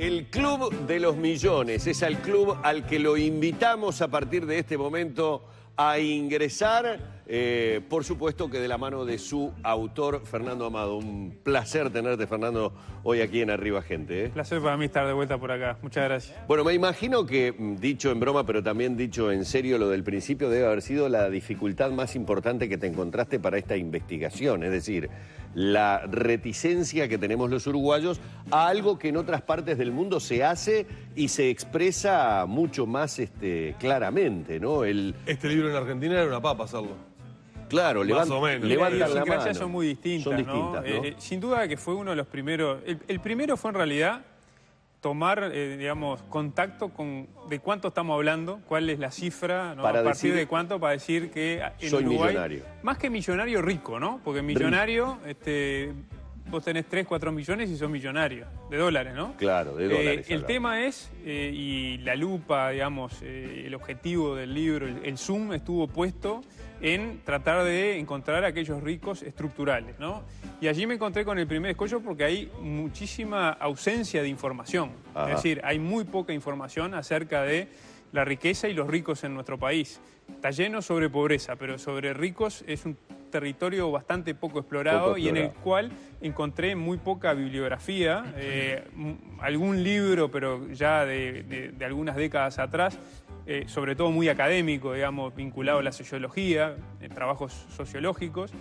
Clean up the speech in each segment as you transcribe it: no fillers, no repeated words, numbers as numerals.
El Club de los Millones es el club al que lo invitamos a partir de este momento a ingresar, por supuesto que de la mano de su autor, Fernando Amado. Un placer tenerte, Fernando, hoy aquí en Arriba Gente. Placer para mí estar de vuelta por acá. Muchas gracias. Bueno, me imagino que, dicho en broma, pero también dicho en serio, lo del principio debe haber sido la dificultad más importante que te encontraste para esta investigación. Es decir, la reticencia que tenemos los uruguayos a algo que en otras partes del mundo se hace y se expresa mucho más claramente, ¿no? Este libro en Argentina era una papa hacerlo. Claro, más o menos. levantan Las la mano. idiosincrasias son muy distintas, Son distintas, ¿no? Sin duda que fue uno de los primeros. El primero fue en realidad tomar, digamos, contacto de cuánto estamos hablando, cuál es la cifra, ¿no? Para a partir decir, de cuánto, para decir que en soy Uruguay, millonario. más que millonario, rico, ¿no? Porque millonario, vos tenés 3, 4 millones y sos millonario, de dólares, ¿no? Claro, de dólares. El tema es, y la lupa, digamos, el objetivo del libro, el zoom estuvo puesto en tratar de encontrar a aquellos ricos estructurales, ¿no? Y allí me encontré con el primer escollo porque hay muchísima ausencia de información. Ajá. Es decir, hay muy poca información acerca de la riqueza y los ricos en nuestro país. Está lleno sobre pobreza, pero sobre ricos es un territorio bastante poco explorado y en el cual encontré muy poca bibliografía, algún libro, pero ya de algunas décadas atrás, sobre todo muy académico, digamos, vinculado a la sociología, trabajos sociológicos,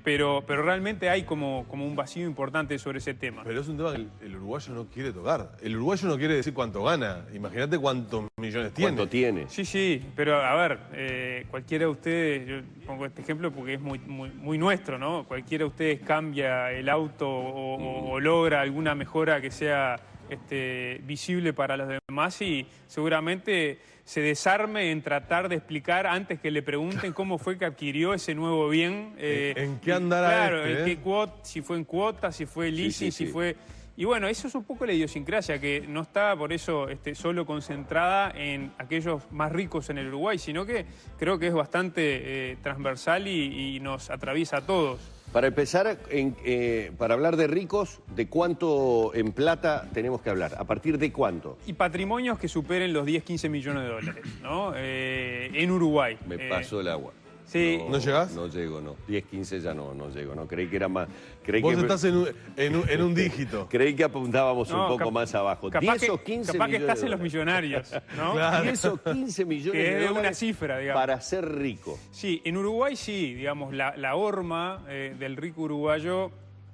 pero realmente hay como un vacío importante sobre ese tema. Pero es un tema que el uruguayo no quiere tocar. El uruguayo no quiere decir cuánto gana. Imagínate cuántos millones tiene. ¿Cuánto tiene? Sí, pero a ver, cualquiera de ustedes, yo pongo este ejemplo porque es muy nuestro, ¿no? Cualquiera de ustedes cambia el auto o logra alguna mejora que sea visible para los demás y seguramente se desarme en tratar de explicar antes que le pregunten cómo fue que adquirió ese nuevo bien. ¿En qué andará Claro, en qué si fue en cuota, si fue leasing, si fue... Y bueno, eso es un poco la idiosincrasia, que no está por eso solo concentrada en aquellos más ricos en el Uruguay, sino que creo que es bastante transversal y nos atraviesa a todos. Para empezar, para hablar de ricos, ¿de cuánto en plata tenemos que hablar? ¿A partir de cuánto? Y patrimonios que superen los 10, 15 millones de dólares, ¿no? En Uruguay. Me pasó el agua. Sí. ¿No llegás? No llego, no. 10, 15 ya no llego, no. Creí que era más... Vos estás en un dígito. Creí que apuntábamos un poco más abajo. 10 o 15 capaz millones que estás de en los dólares. millonarios, ¿no? Claro. 10 o 15 millones Que de es dólares una cifra, digamos. para ser rico. Sí, en Uruguay sí, digamos, la horma del rico uruguayo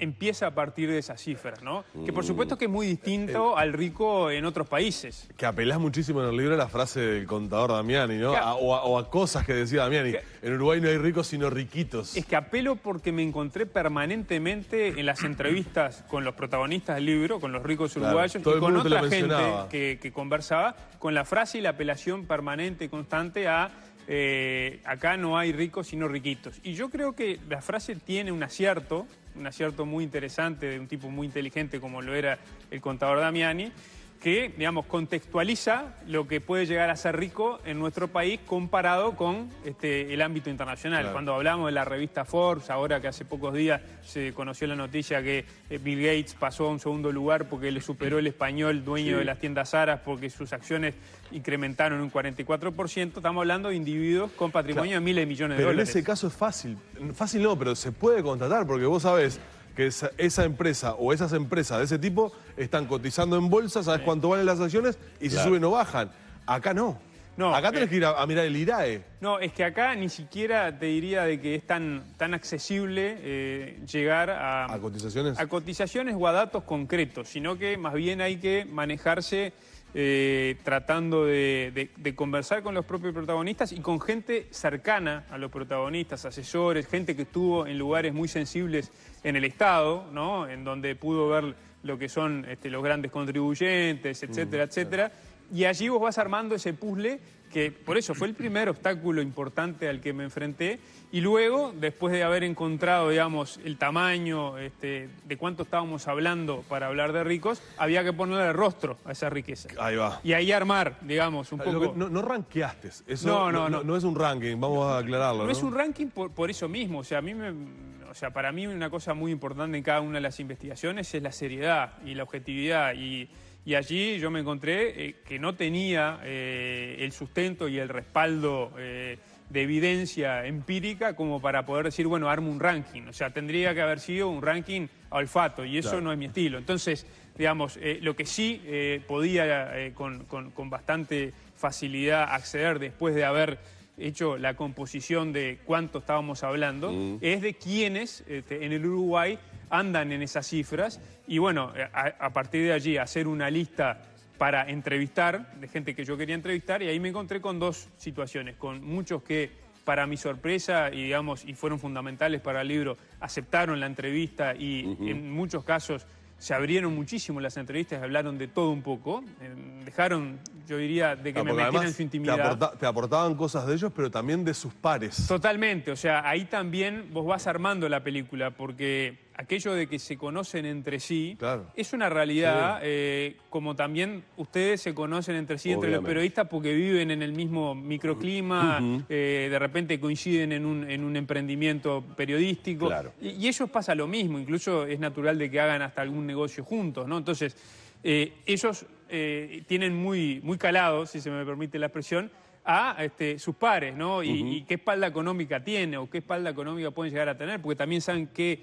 empieza a partir de esas cifras, ¿no? Que por supuesto que es muy distinto al rico en otros países. Que apelás muchísimo en el libro a la frase del contador Damiani, ¿no? O a cosas que decía Damiani. En Uruguay no hay ricos, sino riquitos. Es que apelo porque me encontré permanentemente en las entrevistas con los protagonistas del libro, con los ricos uruguayos, todo y el con mundo te lo otra gente mencionaba. que conversaba, con la frase y la apelación permanente y constante a acá no hay ricos, sino riquitos. Y yo creo que la frase tiene un acierto muy interesante de un tipo muy inteligente como lo era el contador Damiani, que, digamos, contextualiza lo que puede llegar a ser rico en nuestro país comparado con el ámbito internacional. Claro. Cuando hablamos de la revista Forbes, ahora que hace pocos días se conoció la noticia que Bill Gates pasó a un segundo lugar porque le superó el español dueño de las tiendas Zara porque sus acciones incrementaron un 44%, estamos hablando de individuos con patrimonio de miles de millones de dólares. Pero en ese caso es fácil. Fácil no, pero se puede contratar porque vos sabés que esa empresa o esas empresas de ese tipo están cotizando en bolsa, sabes cuánto valen las acciones y si suben o bajan. Acá no. Acá tenés que ir a mirar el IRAE. No, es que acá ni siquiera te diría de que es tan accesible llegar a cotizaciones. A cotizaciones o a datos concretos, sino que más bien hay que manejarse tratando de conversar con los propios protagonistas y con gente cercana a los protagonistas, asesores, gente que estuvo en lugares muy sensibles en el Estado, ¿no? En donde pudo ver lo que son los grandes contribuyentes, etcétera, etcétera. Y allí vos vas armando ese puzzle que, por eso, fue el primer obstáculo importante al que me enfrenté. Y luego, después de haber encontrado, digamos, el tamaño de cuánto estábamos hablando para hablar de ricos, había que ponerle rostro a esa riqueza. Ahí va. Y ahí armar, digamos, un poco... No rankeaste. Eso no es un ranking, vamos a aclararlo. No es un ranking por eso mismo. O sea, para mí una cosa muy importante en cada una de las investigaciones es la seriedad y la objetividad. Y Y allí yo me encontré que no tenía el sustento y el respaldo de evidencia empírica como para poder decir, bueno, armo un ranking. O sea, tendría que haber sido un ranking a olfato y eso no es mi estilo. Entonces, digamos, lo que sí podía con bastante facilidad acceder después de haber hecho la composición de cuánto estábamos hablando, es de quiénes en el Uruguay andan en esas cifras y bueno, a partir de allí hacer una lista para entrevistar, de gente que yo quería entrevistar, y ahí me encontré con dos situaciones, con muchos que para mi sorpresa y digamos y fueron fundamentales para el libro, aceptaron la entrevista y en muchos casos se abrieron muchísimo las entrevistas, hablaron de todo un poco, dejaron, yo diría, de que me metieran en su intimidad. Te aportaban cosas de ellos, pero también de sus pares. Totalmente, o sea, ahí también vos vas armando la película, porque aquello de que se conocen entre sí es una realidad, como también ustedes se conocen entre sí, entre los periodistas, porque viven en el mismo microclima, de repente coinciden en un emprendimiento periodístico, y ellos pasa lo mismo, incluso es natural de que hagan hasta algún negocio juntos, ¿no? Entonces, ellos tienen muy calados, si se me permite la expresión, a sus pares, ¿no? Y qué espalda económica tiene o qué espalda económica pueden llegar a tener, porque también saben qué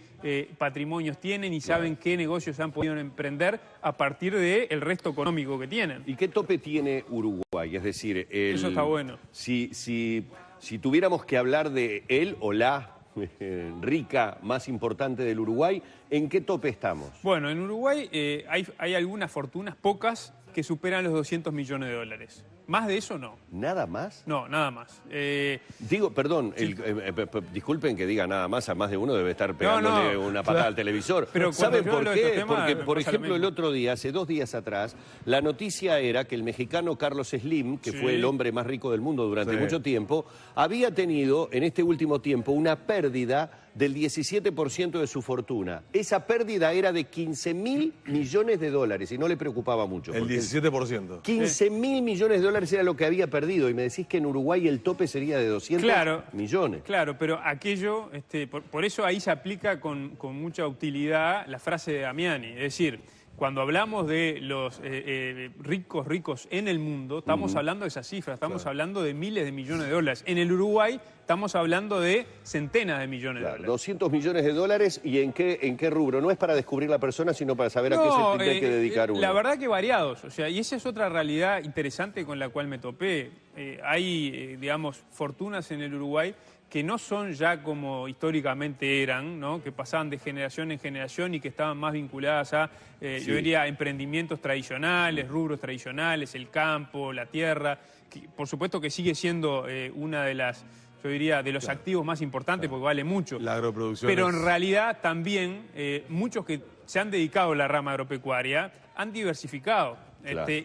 patrimonios tienen y saben qué negocios han podido emprender a partir del resto económico que tienen. ¿Y qué tope tiene Uruguay? Es decir, eso está bueno. Si tuviéramos que hablar de él o la rica más importante del Uruguay, ¿en qué tope estamos? Bueno, en Uruguay hay algunas fortunas, pocas, que superan los 200 millones de dólares. ¿Más de eso no? ¿Nada más? No, nada más. Digo, perdón, disculpen que diga nada más, a más de uno debe estar pegándole una patada al televisor. Pero ¿saben por qué? Porque, por ejemplo, el otro día, hace 2 días atrás, la noticia era que el mexicano Carlos Slim, que fue el hombre más rico del mundo durante mucho tiempo, había tenido en este último tiempo una pérdida del 17% de su fortuna. Esa pérdida era de 15.000 millones de dólares y no le preocupaba mucho. El 17%. 15.000 millones de dólares era lo que había perdido y me decís que en Uruguay el tope sería de 200 millones. Claro, pero aquello, por eso ahí se aplica con mucha utilidad la frase de Damiani, es decir, cuando hablamos de los ricos en el mundo, estamos hablando de esas cifras, estamos hablando de miles de millones de dólares. En el Uruguay estamos hablando de centenas de millones de dólares. 200 millones de dólares, ¿y en qué rubro? No es para descubrir la persona, sino para saber a qué se tendría que dedicar uno. La verdad que variados, o sea, y esa es otra realidad interesante con la cual me topé. Hay, digamos, fortunas en el Uruguay que no son ya como históricamente eran, ¿no? Que pasaban de generación en generación y que estaban más vinculadas a, yo diría, emprendimientos tradicionales, rubros tradicionales, el campo, la tierra, que, por supuesto que sigue siendo una de las, yo diría, de los activos más importantes porque vale mucho. La agroproducción. Pero en realidad también muchos que se han dedicado a la rama agropecuaria han diversificado.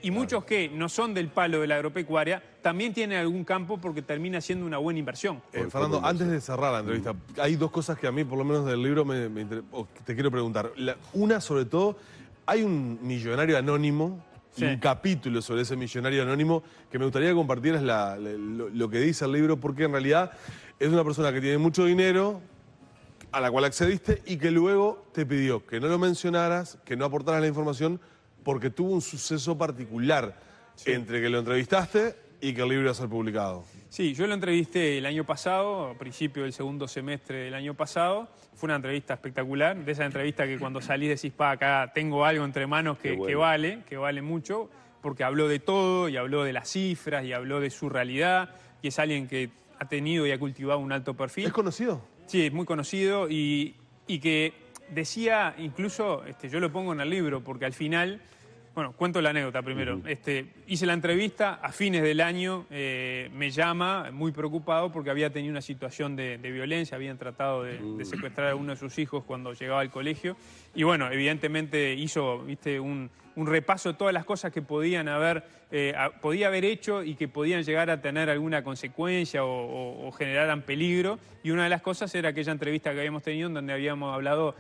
Y muchos que no son del palo de la agropecuaria también tienen algún campo porque termina siendo una buena inversión. Fernando, antes de cerrar la entrevista, hay 2 cosas que a mí, por lo menos del libro, te quiero preguntar. Una, sobre todo, hay un millonario anónimo, un capítulo sobre ese millonario anónimo que me gustaría compartir, es lo que dice el libro, porque en realidad es una persona que tiene mucho dinero, a la cual accediste y que luego te pidió que no lo mencionaras, que no aportaras la información, porque tuvo un suceso particular entre que lo entrevistaste y que el libro iba a ser publicado. Sí, yo lo entrevisté el año pasado, a principio del segundo semestre del año pasado. Fue una entrevista espectacular, de esa entrevista que cuando salís decís, acá tengo algo entre manos que vale mucho, porque habló de todo y habló de las cifras y habló de su realidad, y es alguien que ha tenido y ha cultivado un alto perfil. ¿Es conocido? Sí, es muy conocido y que decía, incluso, yo lo pongo en el libro, porque al final, bueno, cuento la anécdota primero. Hice la entrevista, a fines del año me llama, muy preocupado, porque había tenido una situación de violencia, habían tratado de secuestrar a uno de sus hijos cuando llegaba al colegio. Y bueno, evidentemente hizo un repaso de todas las cosas que podía haber hecho y que podían llegar a tener alguna consecuencia o generaran peligro. Y una de las cosas era aquella entrevista que habíamos tenido en donde habíamos hablado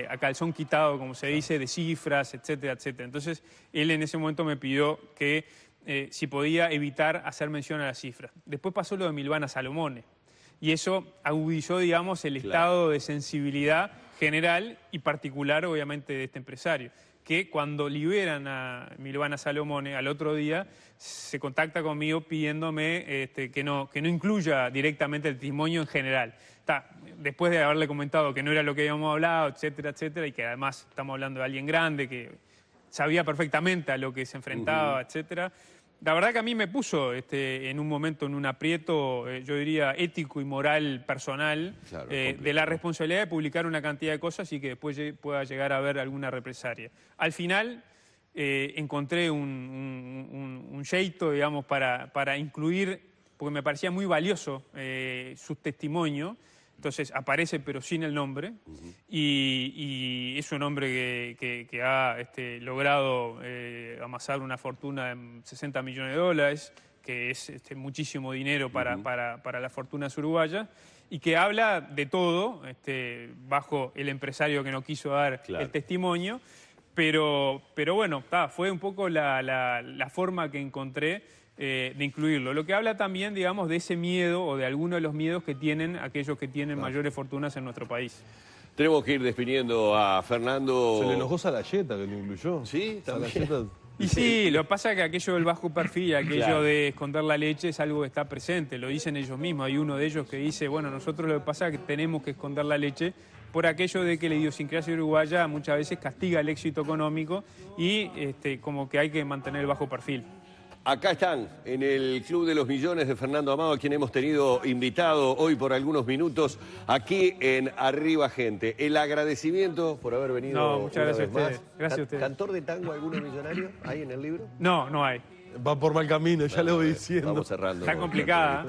a calzón quitado, como se dice, de cifras, etcétera, etcétera. Entonces, él en ese momento me pidió que si podía evitar hacer mención a las cifras. Después pasó lo de Milvana Salomone. Y eso agudizó, digamos, el estado de sensibilidad general y particular, obviamente, de este empresario, que cuando liberan a Milvana Salomone al otro día, se contacta conmigo pidiéndome que no incluya directamente el testimonio en general. Después de haberle comentado que no era lo que habíamos hablado, etcétera, etcétera, y que además estamos hablando de alguien grande que sabía perfectamente a lo que se enfrentaba, etcétera. La verdad que a mí me puso en un momento en un aprieto, yo diría, ético y moral personal, Claro, de la responsabilidad de publicar una cantidad de cosas y que después pueda llegar a haber alguna represalia. Al final encontré un jeito, digamos, para incluir, porque me parecía muy valioso su testimonio. Entonces aparece pero sin el nombre, y es un hombre que ha logrado amasar una fortuna de $60 millones, que es muchísimo dinero para las fortunas uruguayas, y que habla de todo, bajo el empresario que no quiso dar el testimonio, pero bueno, fue un poco la forma que encontré de incluirlo. Lo que habla también, digamos, de ese miedo o de algunos de los miedos que tienen aquellos que tienen mayores fortunas en nuestro país. Tenemos que ir despidiendo a Fernando. Se le enojó Salayeta que lo incluyó. Sí, también. Salayeta... Y sí, lo que pasa es que aquello del bajo perfil, aquello de esconder la leche es algo que está presente, lo dicen ellos mismos. Hay uno de ellos que dice, bueno, nosotros lo que pasa es que tenemos que esconder la leche por aquello de que la idiosincrasia uruguaya muchas veces castiga el éxito económico y como que hay que mantener el bajo perfil. Acá están, en el Club de los Millones de Fernando Amado, a quien hemos tenido invitado hoy por algunos minutos, aquí en Arriba Gente. El agradecimiento por haber venido. No, muchas gracias a una vez ustedes. más. Gracias a ustedes. ¿Cantor de tango alguno millonario hay en el libro? No, no hay. Va por mal camino, ya le voy diciendo. Vamos cerrando. Está complicada.